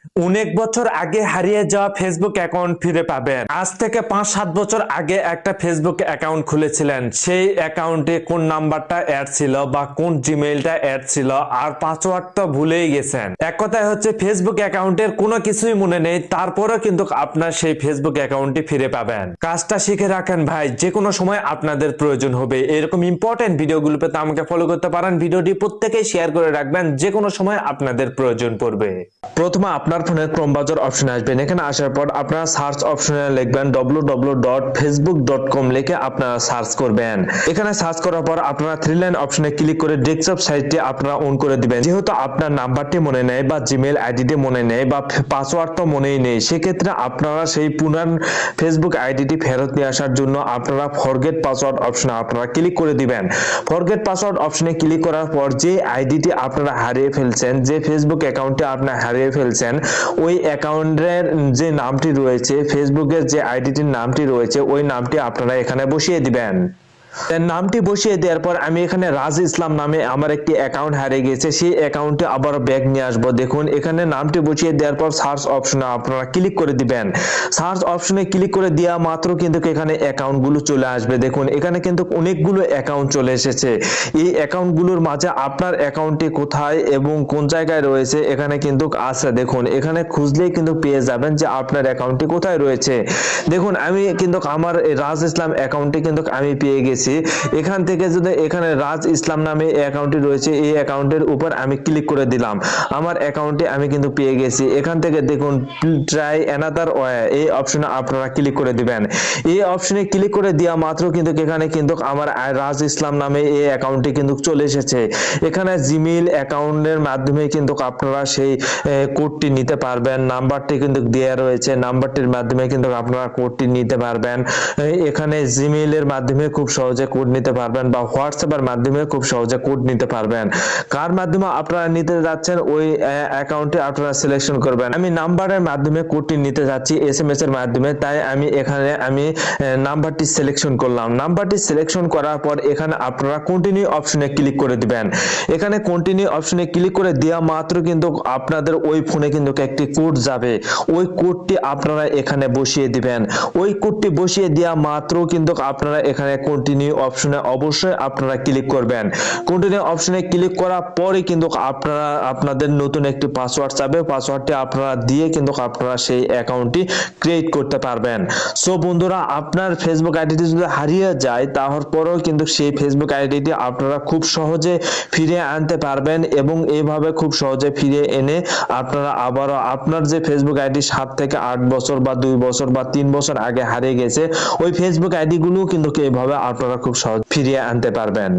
অনেক বছর আগে হারিয়ে যাওয়া ফেসবুক অ্যাকাউন্ট ফিরে পাবেন। আজ থেকে 5-7 বছর আগে একটা ফেসবুক অ্যাকাউন্ট খুলেছিলেন, সেই অ্যাকাউন্টে কোন নাম্বারটা অ্যাড ছিল বা কোন জিমেইলটা অ্যাড ছিল আর পাসওয়ার্ড তো ভুলেই গেছেন। এক কথায় হচ্ছে ফেসবুক অ্যাকাউন্টের কোনো কিছুই মনে নেই, তারপরেও কিন্তু আপনার সেই ফেসবুক অ্যাকাউন্টটি ফিরে পাবেন। কাজটা শিখে রাখেন ভাই, যে কোনো সময় আপনাদের প্রয়োজন হবে। এরকম ইম্পর্টেন্ট ভিডিওগুলো পেতে আমাকে ফলো করতে পারেন। ভিডিওটি প্রত্যেকেই শেয়ার করে রাখবেন, যে কোনো সময় আপনাদের প্রয়োজন পড়বে। প্রথমে আপনার ফোনের ক্রোম ব্রাউজার অপশনে আসবেন। এখানে আসার পর আপনারা সার্চ অপশনে লিখবেন www.facebook.com লিখে আপনারা সার্চ করবেন। এখানে সার্চ করার পর আপনারা থ্রি লাইন অপশনে ক্লিক করে ডেস্কটপ সাইটটি আপনারা অন করে দিবেন। যেহেতু আপনার নাম্বারটি মনে নেই বা জিমেইল আইডিটি মনে নেই বা পাসওয়ার্ড তো মনেই নেই, সেক্ষেত্রে আপনারা সেই পুরান ফেসবুক আইডিটি ফেরত নিয়ে আসার জন্য আপনারা ফরগেট পাসওয়ার্ড অপশনে আপনারা ক্লিক করে দিবেন। ফরগেট পাসওয়ার্ড অপশনে ক্লিক করার পর যে আইডিটি আপনারা হারিয়ে ফেলছেন, যে ফেসবুক অ্যাকাউন্টটি আপনারা হারিয়ে ফেলছেন, ওই অ্যাকাউন্টের যে নামটি রয়েছে, ফেসবুকের যে আইডিটির নামটি রয়েছে, ওই নামটি আপনারা এখানে বসিয়ে দিবেন। নামটি বসিয়ে দেওয়ার পর আমি এখানে রাজ ইসলাম নামে আমার একটি অ্যাকাউন্ট হারিয়ে গেছে, সেই অ্যাকাউন্টে আবার ব্যাক নিয়ে আসবো। দেখুন এখানে নামটি বসিয়ে দেওয়ার পর সার্চ অপশনে আপনারা ক্লিক করে দিবেন। সার্চ অপশনে ক্লিক করে দেওয়া মাত্র কিন্তু এখানে অ্যাকাউন্টগুলো চলে আসবে। দেখুন এখানে কিন্তু অনেকগুলো অ্যাকাউন্ট চলে এসেছে। এই অ্যাকাউন্টগুলোর মাঝে আপনার অ্যাকাউন্টটি কোথায় এবং কোন জায়গায় রয়েছে এখানে কিন্তু আছে। দেখুন এখানে খুঁজলেই কিন্তু পেয়ে যাবেন যে আপনার অ্যাকাউন্টটি কোথায় রয়েছে। দেখুন আমি কিন্তু আমার রাজ ইসলাম অ্যাকাউন্টটি কিন্তু আমি পেয়ে গেছি। এখান থেকে যদি এখানে রাজ ইসলাম নামে অ্যাকাউন্টটি রয়েছে, এই অ্যাকাউন্টের উপর আমি ক্লিক করে দিলাম, আমার অ্যাকাউন্টে আমি কিন্তু পেয়ে গেছি। এখান থেকে দেখুন ট্রাই অ্যানাদার ওয়ে, এই অপশনে আপনারা ক্লিক করে দিবেন। এই অপশনে ক্লিক করে দেওয়া মাত্র কিন্তু এখানে কিন্তু আমার রাজ ইসলাম নামে এই অ্যাকাউন্টটি কিন্তু চলে এসেছে। এখানে জিমেইল অ্যাকাউন্টের মাধ্যমে কিন্তু আপনারা সেই কোডটি নিতে পারবেন। নাম্বারটি কিন্তু দেওয়া রয়েছে, নাম্বারটির মাধ্যমে কিন্তু আপনারা কোডটি নিতে পারবেন। এখানে জিমেইলের মাধ্যমে খুব সহজে কোড নিতে পারবেন বা হোয়াটসঅ্যাপের মাধ্যমে খুব সহজে কোড নিতে পারবেন। কার মাধ্যমে আপনারা নিতে যাচ্ছেন ওই অ্যাকাউন্টে আপনারা সিলেকশন করবেন। আমি নাম্বারের মাধ্যমে কোডটি নিতে যাচ্ছি এসএমএস এর মাধ্যমে, তাই আমি এখানে নাম্বারটি সিলেকশন করলাম। নাম্বারটি সিলেকশন করার পর এখানে আপনারা কন্টিনিউ অপশনে ক্লিক করে দিবেন। এখানে কন্টিনিউ অপশনে ক্লিক করে দেওয়া মাত্র কিন্তু আপনাদের ওই ফোনে কিন্তু একটি কোড যাবে, ওই কোডটি আপনারা এখানে বসিয়ে দিবেন। ওই কোডটি বসিয়ে দেওয়া মাত্র কিন্তু আপনারা এখানে কন্টিনিউ অপশনে অবশ্যই আপনারা ক্লিক করবেন। কন্টিনিউ অপশনে ক্লিক করার পরে কিন্তু আপনারা আপনাদের নতুন একটি পাসওয়ার্ড চাবে, পাসওয়ার্ডটি আপনারা দিয়ে কিন্তু আপনারা সেই অ্যাকাউন্টটি ক্রিয়েট করতে পারবেন। সো বন্ধুরা, আপনার ফেসবুক আইডিটি যদি হারিয়ে যায় তারপরেও কিন্তু সেই ফেসবুক আইডিটি আপনারা খুব সহজে ফিরিয়ে আনতে পারবেন এবং এইভাবে খুব সহজে ফিরিয়ে এনে আপনারা আবারও আপনার যে ফেসবুক আইডি 7 থেকে 8 বছর বা 2 বছর বা 3 বছর আগে হারিয়ে গেছে, ওই ফেসবুক আইডি গুলো কিন্তু এইভাবে আপনারা খুব সহজ ফিরিয়ে আনতে পারবেন।